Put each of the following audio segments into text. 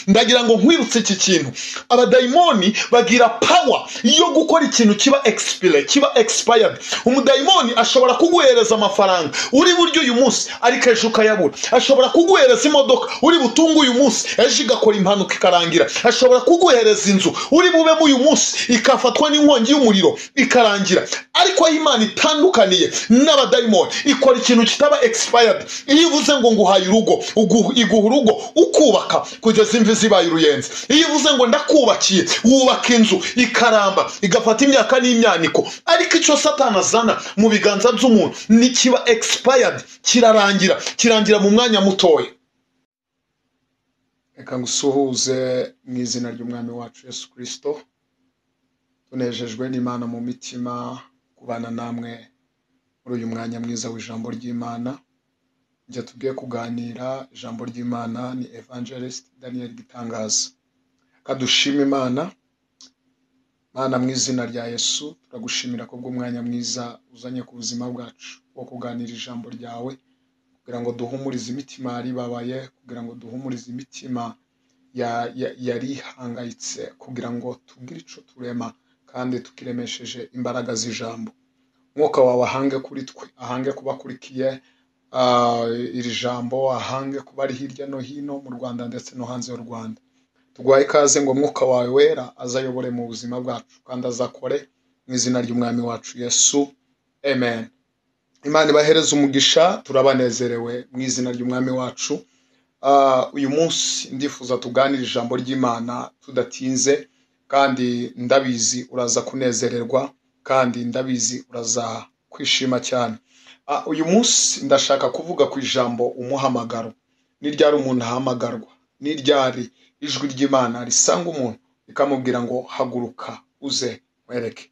ndagira ngo nkwirutse iki kintu. Abadayimoni bagira power yo gukora ikintu kiba expired. Umudayimoni ashobora kuguhereza amafaranga uri buryo uyu munsi ariko ejo ukayabura. Ashobora kuguhereza imodoka uri butungu uyu munsi ejo igakora impanuka ikarangira. Ashobora kuguhereza inzu uri bubemo uyu munsi ikafatwa n'inkongi y'umuriro ikarangira. Ariko Imana itandukaniye n'abadayimoni, ikora ikintu kitaba expired. Iyo uvuze ngo nguhaye urugo, iguha urugo ukubaka kugeza imvi zibaye uruyenzi. Iyo uvuze ngo ndakubakiye, wubaka inzu ikaramba igafata imyaka n'imyaniko. Ariko icyo Satani azana mu biganza by'umuntu ni kiba expired, kirangira mu mwanya mutoya. Reka ngusuhuze mu izina ry'umwami wacu Yesu Kristo. Tunejejwe n'Imana mu mitima kubana namwe muri uyu mwanya mwiza w'ijambo ry'Imana. Njye tugiye kuganira ijambo ry'Imana ni Evangelist Daniel Gitangaza. Kadushima Imana. Mana mu izina rya Yesu turagushimira ko bw'umwanya mwiza uzanye ku buzima bwacu wo kuganira ijambo ryawe, kugira ngo duhumurize imitima yari babaye, kugira ngo duhumurize imitima yari hangayitse, kugira ngo tugire ico turema kandi tukiremesheje imbaraga z'ijambo. Mwuka wawe ahange kuri twe, ahange kubakurikiye iri jambo, ahange kubari hirya no hino mu Rwanda ndetse no hanze y'u Rwanda. Tugwaye ikaze ngo mwuka wawe wera azayobore mu buzima bwacu kandi azakore mu izina ry'umwami wacu Yesu. Amen. Imana ibahereze umugisha, turabanezerewe mu izina ry'umwami wacu. Uyu munsi ndifuza tuganira ijambo ry'Imana tudatinze, kandi ndabizi uraza kunezererwa, kandi ndabizi uraza kwishima cyane. Uyu munsi ndashaka kuvuga ku ijambo umuhamagaro. Ni ryari umuntu ahamagarwa? Ni ryari ijwi ry'Imana risanga umuntu rikamubwira ngo haguruka uze wereke?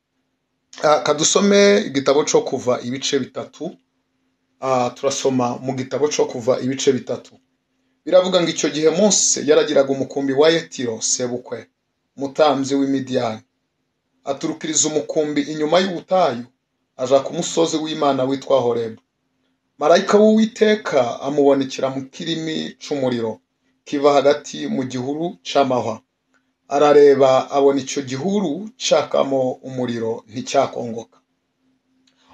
Kadusome igitabo cyo Kuva ibice 3. Turasoma mu gitabo cyo Kuva ibice 3. Biravuga ngo icyo gihe Mose yaragiraga umukumbi wa Yetiro sebukwe, mutambyi w'Imidiyani. Aturukiriza umukumbi inyuma y'ubutayu, aja ku musozi w'Imana witwa Horebu. Marayika w'Uwiteka amubonekera mu kirimi c'umuriro kiva hagati mu gihuru c'amahwa. Arareba abona icyo gihuru cakamo umuriro nticyakongoka.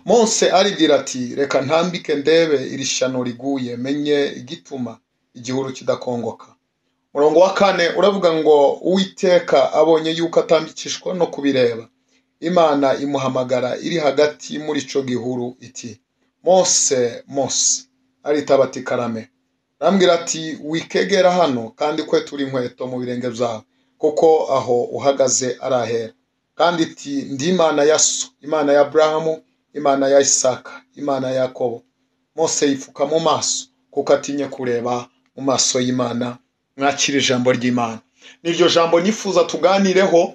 Mose aribwira ati reka ntambike ndebe iri shyano riguye, menye igituma igihuru kidakongoka. Murongo wa 4 uravuga ngo Uwiteka abonye yuko atambikishwa no kubireba, Imana imuhamagara iri hagati muri ico gihuru iti Mose, Mose. Aritaba ati karame. Arambwira ati wikegera hano kandi kwe turi inkweto mu birenge byawe, kuko aho uhagaze arahera. Kandi iti ndi Imana ya so, Imana ya Abrahamu, Imana ya Isaka, Imana ya Yakobo. Mose yifuka mu maso kuko atinye kureba mu maso y'Imana. Mwakira ijambo ry'Imana. Niryo jambo nifuza tuganireho.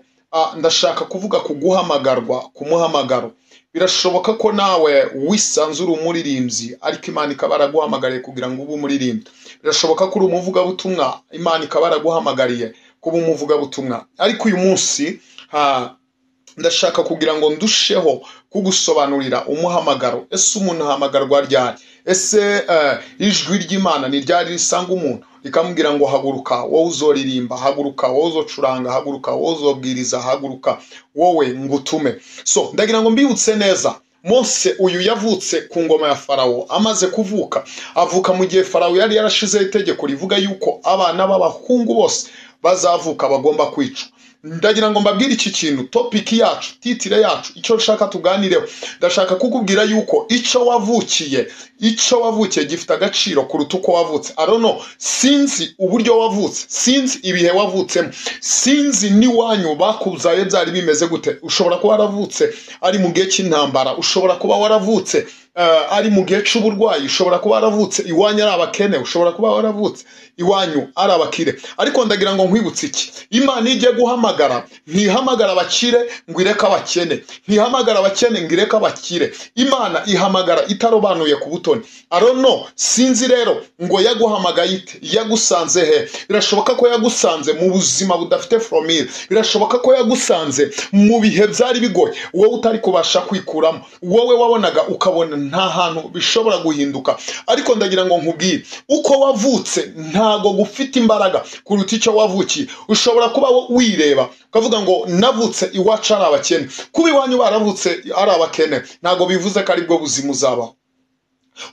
Ndashaka kuvuga ku guhamagarwa, ku muhamagaro. Birashoboka ko nawe wisanzura umuririmbyi ariko Imana ikaba yaraguhamagariye kugira ngo ube umuririmbyi. Birashoboka ko uri umuvugabutumwa, Imana ikaba yaraguhamagariye kuba umuvugabutumwa. Ariko uyu munsi ndashaka kugira ngo ndusheho kugusobanurira umuhamagaro. Ese umuntu ahamagarwa ryari? Ese ijwi ry'Imana ni ryari risanga umuntu rikamubwira ngo haguruka wowe uzoririmba, haguruka wowe uzocuranga, haguruka wowe uzobwiriza, haguruka wowe ngutume? So ndagira ngo mbibutse neza, Mose uyu yavutse ku ngoma ya Farawo. Amaze kuvuka, avuka mu gihe Farawo yari yarashizeho itegeko rivuga yuko abana b'abahungu bose bazavuka bagomba kwicwa. Ndagira ngo mbabwire iki kintu, topic yacu, titire yacu, icyo nshaka tuganireho. Ndashaka kukubwira yuko icyo wavukiye gifite agaciro kuruta uko wavutse. I don't know, sinzi uburyo wavutse, sinzi ibihe wavutsemo, sinzi niwanyu bakuzaye byari bimeze gute. Ushobora kuba waravutse ari mu gihe cy'intambara, ushobora kuba waravutse ari mu gihe cy'uburwayi, ushobora kuba waravutse iwanyu ari abakene, ushobora kuba waravutse iwanyu ari abakire. Ariko ndagira ngo nkwibutse iki, Imana igiye guhamagara ntihamagara abakire ngo ireke abakene, ntihamagara abakene ngo ireke abakire. Imana ihamagara itarobanuye ku butoni. I don't know, sinzi rero ngo yaguhamagaye ite, yagusanze he. Birashoboka ko yagusanze mu buzima budafite formule, birashoboka ko yagusanze mu bihe byari bigoye, wowe utari kubasha kwikuramo, wowe wabonaga ukabona nta hantu bishobora guhinduka. Ariko ndagira ngo nkubwire uko wavutse ntago gufite imbaraga kuruta icyo wavukiye. Ushobora kuba wireba ukavuga ngo navutse iwacu ari abakene, kuba iwanyu baravutse ari abakene ntago bivuze ko ari bwo buzima uzabaho.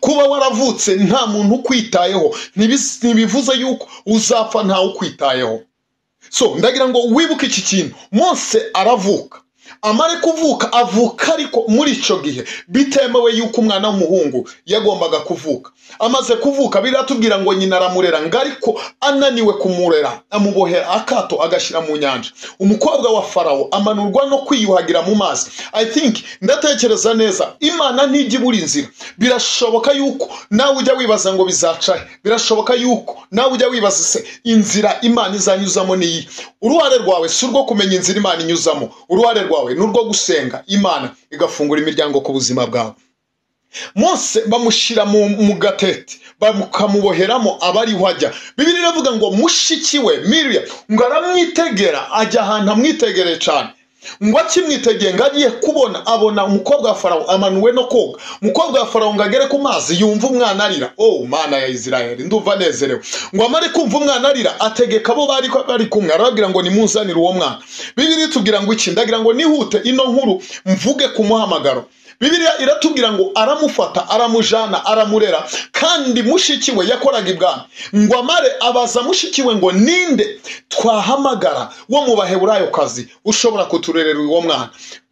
Kuba waravutse nta muntu ukwitayeho ntibivuze yuko uzapfa ntawe ukwitayeho. So ndagira ngo wibuke iki kintu. Mose aravuka, amare kuvuka avuka ariko muri ico gihe bitemewe yuko umwana w'umuhungu yagombaga kuvuka. Amaze kuvuka biratubwira ngo nyina aramurera, ngariko ananiwe kumurera amubohera akato agashira mu nyanja. Umukobwa wa Farawo amanurwa no kwiyuhagira mu mazi. I think ndatekereza neza Imana ntijibura inzira. Birashoboka yuko nawe ujya wibaza ngo bizacahe, birashoboka yuko nawe ujya wibaza se inzira Imana izanyuzamo ni. Uruhare rwawe si urwo kumenya inzira Imana inyuzamo, uruhare rwawe nurwo gusenga Imana igafungura imiryango ku buzima bwawe. Mose bamushira mu gatete bakamuboheramo abari hajya. Bibiliya iravuga ngo mushikiwe Miriam ngo aramwitegera, ajya ahantu amwitegereye cyane. Ngo akimwitegeye ngagiye kubona abona umukobwa wa Farawo amanuwe no koga. Umukobwa wa Farawo ngagere ku mazi yumva umwana arira. Oh Mana ya Isirayeli, ndumva nezerewe. Ngo amare kumva umwana arira ategeka abo bari kumwe arababwira ngo nimuzanire uwo mwana. Bibiliya itubwira ngo iki, ndagira ngo nihute ino nkuru mvuge ku muhamagaro. Bibiliya iratubwira ngo aramufata aramujana aramurera, kandi mushikiwe yakoraga ibwami. Ngo amare abaza mushikiwe ngo ninde twahamagara wo mu Baheburayo kazi ushobora kuturerera uwo mwana.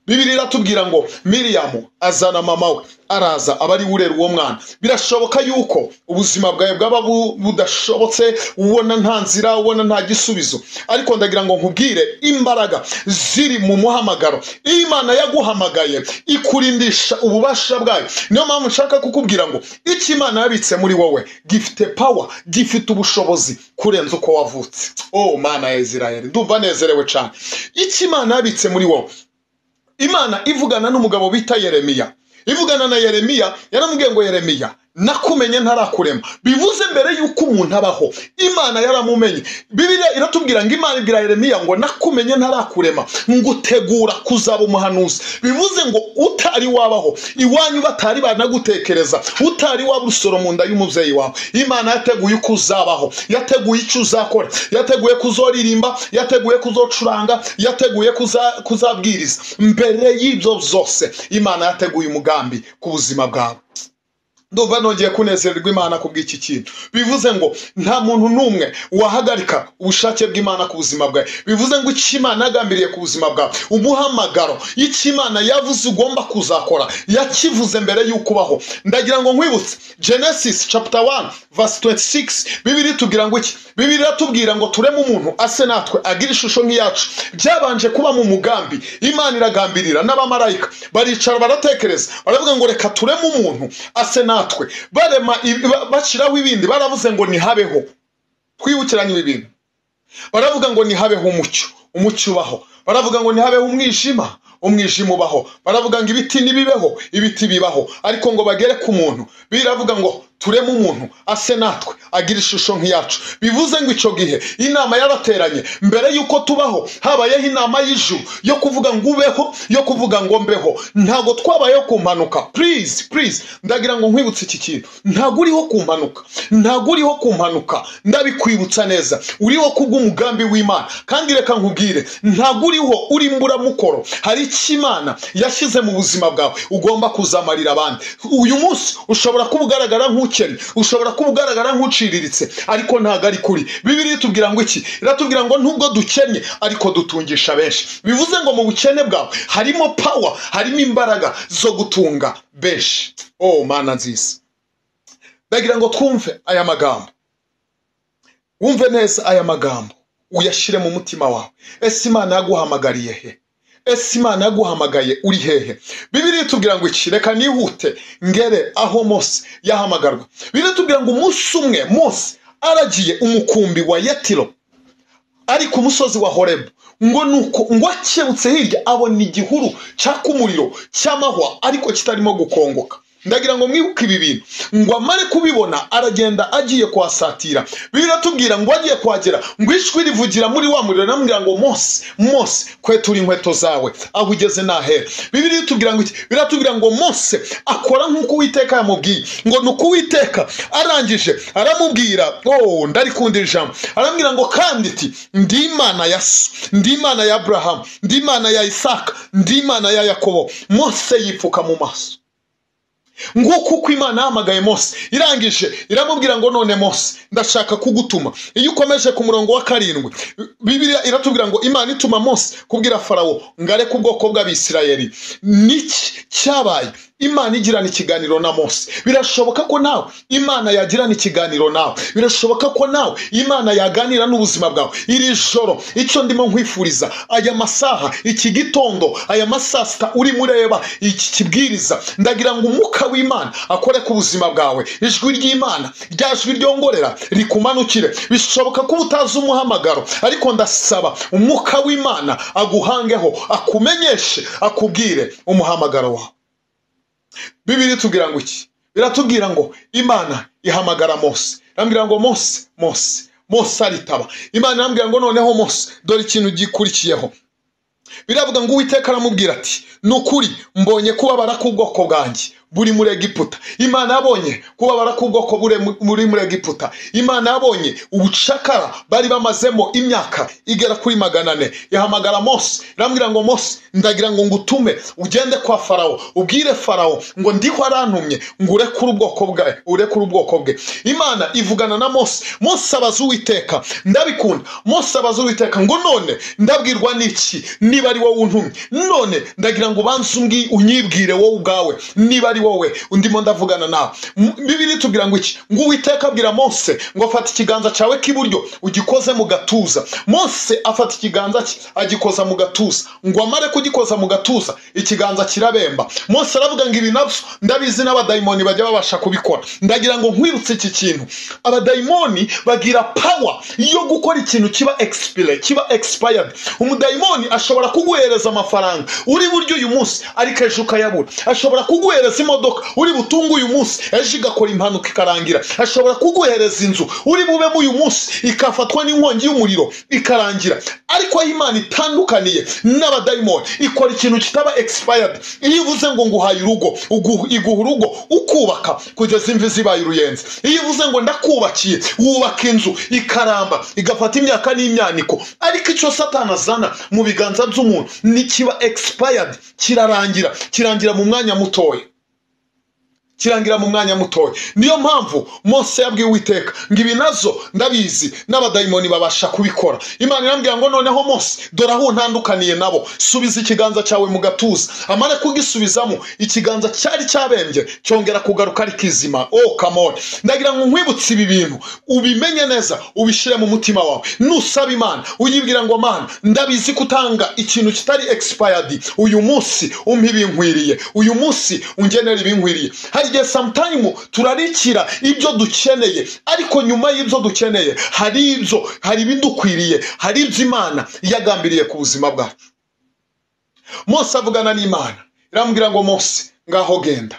Bibiliya iratubwira ngo Miriam azana mama we araza abari urera uwo mwana. Birashoboka yuko ubuzima bwawe bwaba budashobotse, ubona nta nzira, ubona nta gisubizo, ariko ndagira ngo nkubwire imbaraga ziri mu muhamagaro. Imana yaguhamagaye ikurindisha ububasha bwayo. Niyo mpamvu nshaka kukubwira ngo iki Imana yabitse muri wowe gifite power, gifite ubushobozi kurenza uko wavutse. Oh Mana ya Isirayeli, ndumva nezerewe cyane. Iki Imana yabitse muri wowe. Imana ivugana n'umugabo bita Yeremiya. Ivugana na Yeremiya yaramubwiye ngo Yeremiya nakumenye ntarakurema. Bivuze mbere yuko umuntu abaho Imana yaramumenye. Bibiliya iratubwira ngo Imana ibwira Yeremiya ngo nakumenye ntarakurema ngutegura kuzaba umuhanuzi. Bivuze ngo utari wabaho iwanyu batari banagutekereza, utari wabusoro mu nda y'umuvyeyi wawe, Imana yateguye uko uzabaho, yateguye icyo uzakora, yateguye kuzoririmba, yateguye kuzocuranga, yateguye kuzabwiriza. Mbere y'ibyo zose Imana yateguye umugambi ku buzima bwawe. Ndumva nongeye kunezererwa Imana kubw'iki kintu. Bivuze ngo nta muntu numwe wahagarika ubushake bw'Imana ku buzima bwawe. Bivuze ngo icyo Imana yagambiriye ku buzima bwawe, umuhamagaro, icyo Imana yavuze ugomba kuzakora, yakivuze mbere y'uko ubaho. Ndagira ngo nkwibutse Genesis chapter 1 verse 26. Bibiliya itubwira ngo iki? Bibiliya itubwira ngo tureme umuntu ase natwe agira ishusho nk'iyacu. Byabanje kuba mu mugambi. Imana iragambirira n'abamarayika baricara baratekereza, baravuga ngo reka tureme umuntu ase natwe. Barema bashiraho ibindi, baravuze ngo nihabeho. Twibukiranye ibintu. Baravuga ngo nihabeho umucyo ubaho. Baravuga ngo nihabeho umwijima ubaho. Baravuga ngo ibiti nibibeho, ibiti bibaho. Ariko ngo bagere ku muntu biravuga ngo tureme umuntu ase natwe agira ishusho nk'iyacu. Bivuze ngo icyo gihe inama yarateranye. Mbere yuko tubaho habayeho inama y'ijuru yo kuvuga ngo ubeho, yo kuvuga ngo mbeho. Ntago twabayeho kumpanuka. Please ndagira ngo nkwibutse iki kintu. Ntago uriho kumpanuka, ntago uriho kumpanuka, ndabikwibutsa neza. Uriho kubw'umugambi w'Imana. Kandi reka nkubwire, ntago uriho urimbura mukoro. Hari icyo Imana yashyize mu buzima bwawe ugomba kuzamarira abandi. Uyu munsi ushobora kuba ugaragara nk'ukene, ushobora kuba ugaragara nk'uciriritse, ariko ntago ari kuri. Bibiliya itubwira ngo iki? Iratubwira ngo nubwo dukenye ariko dutungisha benshi. Bivuze ngo mu bukene bwawe harimo power, harimo imbaraga zo gutunga benshi. Oh Mana nziza, ndagira ngo twumve aya magambo. Wumve neza aya magambo, uyashire mu mutima wawe. Ese Imana yaguhamagariye he? Ese Imana yaguhamagaye uri hehe? Bibiliya itubwira ngo iki? Reka nihute ngere aho Mose yahamagarwa. Bibiliya itubwira ngo umunsi umwe Mose aragiye umukumbi wa Yetiro ari ku musozi wa Horebu. Ngo akebutse hirya abona igihuru cyaka umuriro cy'amahwa ariko kitarimo gukongoka. ndagira ngo mwibuke ibi bintu ngo amare kubibona aragenda agiye kwasatira. Bibiliya iratubwira ngo agiye kwagera ngo ijwi rivugira muri wa muriro namubwira ngo Mose kwetura inkweto zawe aho ugeze nahera. Bibiliya itubwira ngo iki? Biratubwira ngo Mose akora nk'uko Uwiteka yamubwiye. Ngo nuko Uwiteka arangije aramubwira, ndarikundira ijambo, arambwira ngo kandi iti ndi Imana ya so, ndi Imana ya Abrahamu, ndi Imana ya Isaka, ndi Imana ya Yakobo. Mose yipfuka mu maso. Nguko uko Imana yahamagaye Mose, irangije iramubwira ngo none Mose ndashaka kugutuma. Iyo ukomeje ku murongo wa 7 Bibiliya iratubwira ngo Imana ituma Mose kubwira Farawo ngareke ubwoko bw'Abisirayeli. Niki cyabaye? Imana igirana ikiganiro na Mose. Birashoboka ko nawe Imana yagirana ikiganiro nawe. Birashoboka ko nawe Imana yaganira n'ubuzima bwawe. Iri joro icyo ndimo nkwifuriza, aya masaha, iki gitondo, aya masasta uri mureba iki kibwiriza, ndagira ngo umwuka w'Imana akore ku buzima bwawe. Ijwi ry'Imana, ryajwi ryongorera rikumanukire. Bishoboka ko utazi umuhamagaro, ariko ndasaba umwuka w'Imana aguhangeho, akumenyeshe, akubwire umuhamagaro wawe. Bibiliya itubwira ngo iki? Biratubwira ngo Imana ihamagara Mose. Irambwira ngo Mose aritaba. Imana irambwira ngo noneho Mose dore ikintu gikurikiyeho. Biravuga ngo Uwiteka aramubwira ati nukuri mbonye kubabara k'ubwoko bwanjye buri muri Egiputa. Imana yabonye kubabara k'ubwoko buri muri Egiputa. Imana yabonye ubucakara bari bamazemo imyaka igera kuri 400. Yahamagara Mose, irambwira ngo Mose ndagira ngo ngutume ugende kwa Farawo, ubwire Farawo ngo ndiho arantumye ngo urekure ubwoko bwe. Imana ivugana na Mose. Mose abaza Uwiteka, ndabikunda. Mose abaza Uwiteka ngo none ndabwirwa n'iki niba ari wowe untumye? None ndagira ngo banze unyibwire wowe ubwawe niba ari wowe undimo ndavugana nawe. Bibiliya itubwira ngo iki? Ngo Uwiteka abwira Mose ngo afata ikiganza cyawe k'iburyo ugikoze mu gatuza. Mose afata ikiganza cye agikoza mu gatuza. Ngo amare kugikoza mu gatuza ikiganza kirabemba. Mose aravuga ngo ibi nabyo ndabizi n'abadayimoni bajya babasha kubikora. Ndagira ngo nkwirutse iki kintu. Abadayimoni bagira power yo gukora ikintu kiba expired. Umudayimoni ashobora kuguhereza amafaranga uri buryo uyu munsi ariko ejo ukayabura. Ashobora kuguhereza imodoka uri butungu uyu munsi ejo igakora impanuka ikarangira. Ashobora kuguhereza inzu uri bubemo uyu munsi ikafatwa n'inkongi y'umuriro ikarangira. Ariko Imana itandukaniye n'abadayimoni, ikora ikintu kitaba expired. Iyo uvuze ngo nguhaye urugo, iguha urugo ukubaka kugeza imvi zibaye uruyenzi. Iyo uvuze ngo ndakubakiye, wubaka inzu ikaramba igafata imyaka n'imyaniko. Ariko icyo Satani azana mu biganza by'umuntu ni kiba expired, kirangira mu mwanya mutoya. Niyo mpamvu Mose yabwiye Uwiteka ngo ibi nazo ndabizi n'abadayimoni babasha kubikora. Imana irambwira ngo noneho Mose dore aho ntandukaniye nabo, subiza ikiganza cyawe mu gatuza. Amare kugisubizamo ikiganza cyari cyabembye cyongera kugaruka ari kizima. Come on, ndagira ngo nkwibutse ibi bintu ubimenye neza, ubishire mu mutima wawe. Nusaba Imana uyibwira ngo Mana ndabizi kutanga ikintu kitari expired. Uyu munsi umpe ibinkwiriye, uyu munsi ungenera ibinkwiriye. Igihe sometime turarikira ibyo dukeneye, ariko nyuma y'ibyo dukeneye hari ibidukwiriye, hari ibyo Imana yagambiriye ku buzima bwacu. Mose avugana n'Imana, irambwira ngo Mose ngaho genda.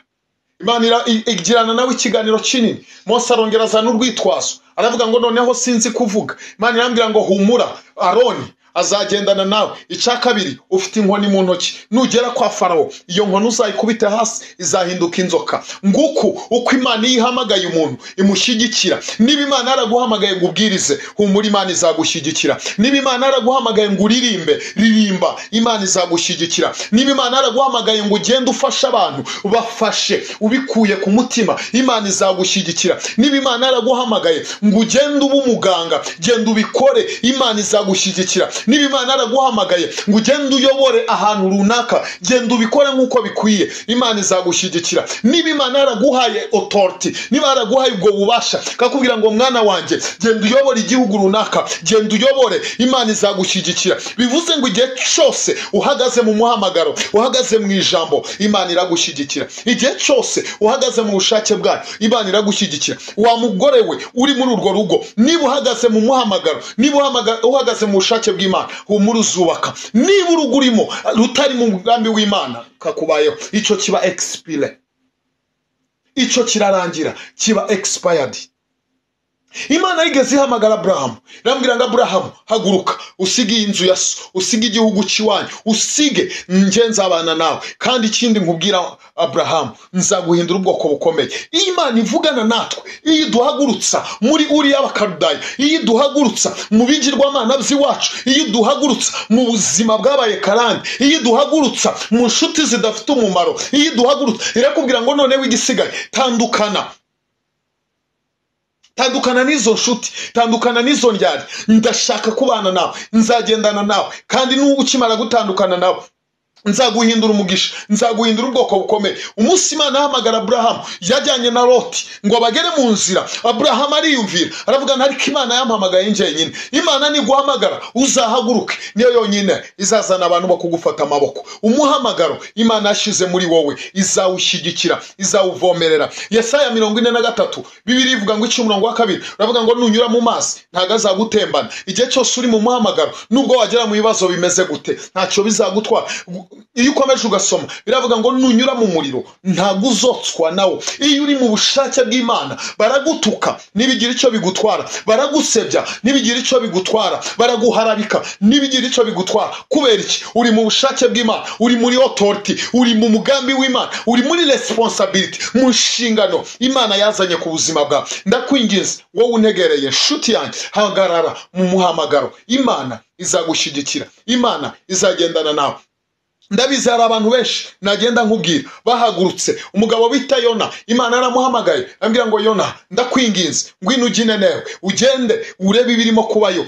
Imana igirana nawe ikiganiro kinini. Mose arongera azana urwitwazo, aravuga ngo noneho sinzi kuvuga. Imana irambwira ngo humura, Aroni azagendana nawe. Icya kabiri, ufite inkoni mu ntoki, nugera kwa Farawo iyo nkoni uzayikubite hasi izahinduka inzoka. Nguko uko Imana yihamagaye umuntu imushyigikira. Niba Imana yaraguhamagaye ngo ubwirize, humura Imana izagushyigikira. Niba Imana yaraguhamagaye ngo ririmba, Imana izagushyigikira. Niba Imana yaraguhamagaye ngo ugende ufashe abantu, bafashe ubikuye ku mutima, Imana izagushyigikira. Niba Imana yaraguhamagaye ngo ugende ube umuganga, genda ubikore, Imana izagushyigikira. Niba Imana yaraguhamagaye ngo ugende uyobore ahantu runaka, genda ubikore nk'uko bikwiye, Imana izagushyigikira. Niba Imana yaraguhaye authority, niba yaraguhaye ubwo bubasha, kakubwira ngo mwana wanjye genda uyobore igihugu runaka, genda uyobore, Imana izagushyigikira. Bivuze ngo igihe cyose uhagaze mu muhamagaro, uhagaze mu ijambo, Imana iragushyigikira. Igihe cyose uhagaze mu bushake bwayo, Imana iragushyigikira. Wa mugore we uri muri urwo rugo, niba uhagaze mu muhamagaro, niba uhagaze mu bushake bw'Imana, humura uzubaka. Niba urugo urimo rutari mu mugambi w'Imana kakubayeho, icyo kiba expire. icyo kirarangira kiba expired. Imana yigeze ihamagara Abrahamu, irambwira ngo Abrahamu haguruka, usige inzu ya so, usige igihugu cy'iwanyu, usige nje nzabana nawe, kandi ikindi nkubwira Abrahamu, nzaguhindura ubwoko bukomeye. Imana ivugana natwe, iyo duhagurutsa muri uri y'Abakaludaya, iyo duhagurutsa mu bigirwamana by'iwacu, iyo duhagurutsa mu buzima bwabaye karande, iyo duhagurutsa mu nshuti zidafite umumaro, iyo duhagurutsa irakubwira ngo none w'igisigaye tandukana n'izo nshuti, tandukana n'izo ndyari, ndashaka kubana nawe, nzagendana nawe, kandi n'ubu ukimara gutandukana nawe nzaguhindura umugisha, nzaguhindura ubwoko bukomeye. Umunsi Imana ahamagara Abrahamu, yajyanye na Loti ngo bagere mu nzira. Abrahamu ariyumvira, aravuga ntariko Imana yampamagaye njyenyine. Imana niguhamagara uzahaguruke, niyo yonyine izazana abantu bo kugufata amaboko. Umuhamagaro Imana yashize muri wowe izawushyigikira, izawuvomerera. Yesaya 43 Bibiliya ivuga ngo 12 uravuga ngo nunyura mu mazi ntago azagutembana. Igihe cyose uri mu muhamagaro, nubwo wagera mu bibazo bimeze gute, ntacyo bizagutwara. Iyo ukomeje ugasoma biravuga ngo nunyura mu muriro ntago uzotswa nawo. Iyo uri mu bushake bw'Imana baragutuka nibigira icyo bigutwara, baragusebya nibigira icyo bigutwara, baraguharabika nibigira icyo bigutwara. Kubera iki? Uri mu bushake bw'Imana, uri muri authority, uri mu mugambi w'Imana, uri muri responsibility, mu nshingano Imana yazanye ku buzima bwawe. Ndakwinginze wowe untegereye nshuti yanjye, hagarara mu muhamagaro. Imana izagushyigikira, Imana izagendana nawe. Ndabizi hari abantu benshi nagenda nkubwira bahagurutse. Umugabo bita Yona, Imana yaramuhamagaye ambwira ngo Yona, ndakwinginze ngwino ujine newe ugende urebe ibirimo kubayo.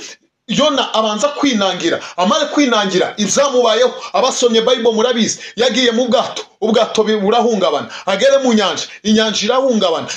Yona abanza kwinangira, amare kwinangira ibyamubayeho. Abasomye Bible murabizi, yagiye mu bwato, ubwato burahungabana, agere mu nyanja, inyanja irahungabana,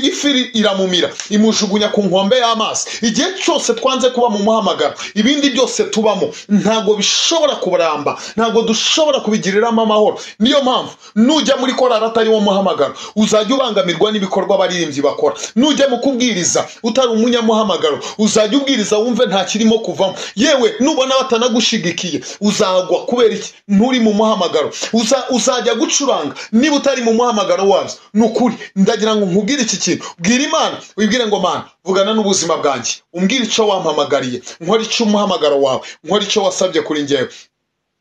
ifiri iramumira, imujugunya ku nkombe y'amazi. Igihe cyose twanze kuba mu muhamagaro, ibindi byose tubamo ntago bishobora kubaramba, ntago dushobora kubigiriramo amahoro. Niyo mpamvu nujya muri korari atari wo muhamagaro, uzajya ubangamirwa n'ibikorwa abaririmbyi bakora. Nujya mu kubwiriza utari umunyamuhamagaro, uzajya ubwiriza wumve nta kirimo kuvamo. Yewe nubona batanagushigikiye uzagwa. Kubera iki? Nturi mu muhamagaro. Uzajya gucuranga niba utari mu muhamagaro wazo. Nukuri ndagira ngo nkubwire iki kintu, bwira Imana, wibwire ngo Mana vugana n'ubuzima bwanjye, umbwire icyo wampamagariye, nkora icyo umuhamagaro wawe, nkora icyo wasabye kuri njyewe.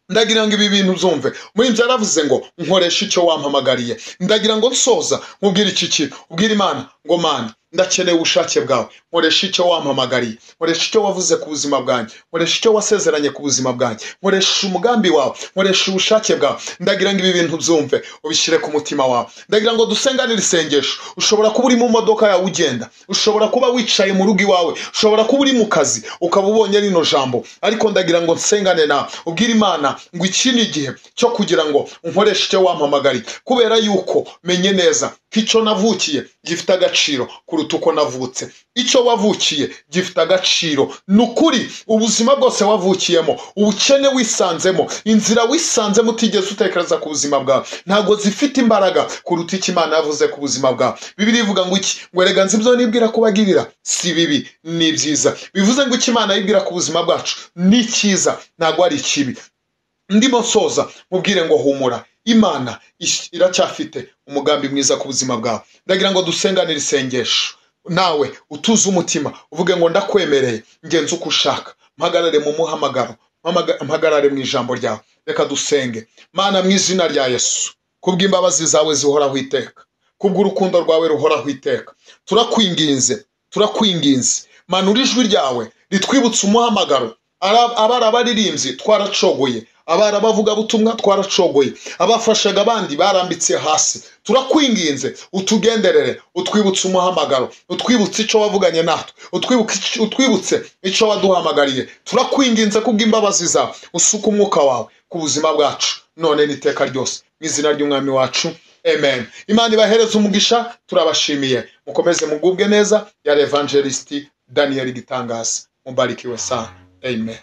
Ndagira ngo ibi bintu uzumve. Muri ibyo yaravuze ngo nkoresha icyo wampamagariye. Ndagira ngo nsoza nkubwire iki kintu, ubwire Imana ngo Mana ndakeneye ubushake bwawe, nkoresha icyo wampamagariye, nkoresha icyo wavuze ku buzima bwanjye, nkoresha icyo wasezeranye ku buzima bwanjye, nkoresha umugambi wawe, nkoresha ubushake bwawe. Ndagira ngo ibi bintu uzumve ubishyire ku mutima wawe. Ndagira ngo dusenganire isengesho. Ushobora kuba uri mu modoka yawe ugenda, ushobora kuba wicaye mu rugo iwawe, ushobora kuba uri mu kazi ukaba ubonye rino jambo, ariko ndagira ngo nsengane nawe ubwire Imana ngo iki ni igihe cyo kugira ngo nkoreshe icyo wampamagariye, kubera yuko menye neza icyo navukiye gifite agaciro kuruta uko navutse. Icyo wavukiye gifite agaciro. Nukuri ubuzima bwose wavukiyemo, ubukene wisanzemo, inzira wisanzemo utigeze utekereza ku buzima bwawe, ntago zifite imbaraga kuruta icyo Imana yavuze ku buzima bwawe. Bibiliya ivuga ngo iki? Ngo erega nzi ibyo nibwira kubagirira si bibi ni byiza. Bivuze ngo icyo Imana yibwira ku buzima bwacu ni cyiza, ntago ari kibi. Ndimo soza mubwire ngo humura, Imana iracyafite umugambi mwiza ku buzima bwawe. Ndagira ngo dusenganire isengesho. Nawe utuze umutima uvuge ngo ndakwemereye, ngenze uko ushaka, mpagarare mu muhamagaro, mpagarare mu ijambo ryawe. Reka dusenge. Mana mu izina rya Yesu, kubw'imbabazi zawe zihoraho iteka, kubw'urukundo rwawe ruhoraho iteka, turakwinginze manura ijwi ryawe ritwibutse umuhamagaro. Abari abaririmbyi twaracogoye, abari abavuga butumwa twaracogoye, abafashaga abandi barambitse hasi. Turakwinginze utugenderere, utwibutse umuhamagaro, utwibutse icyo wavuganye natwe, utwibutse icyo waduhamagariye. Turakwinginze kubw'imbabazi zawe usuka umwuka wawe ku buzima bwacu none n'iteka ryose, mu izina ry'umwami wacu, amen. Imana ibahereze umugisha. Turabashimiye, mukomeze mugubwe neza. Yari Evangelist Daniel Gitangaza. Mubarikiwe sana. Amen.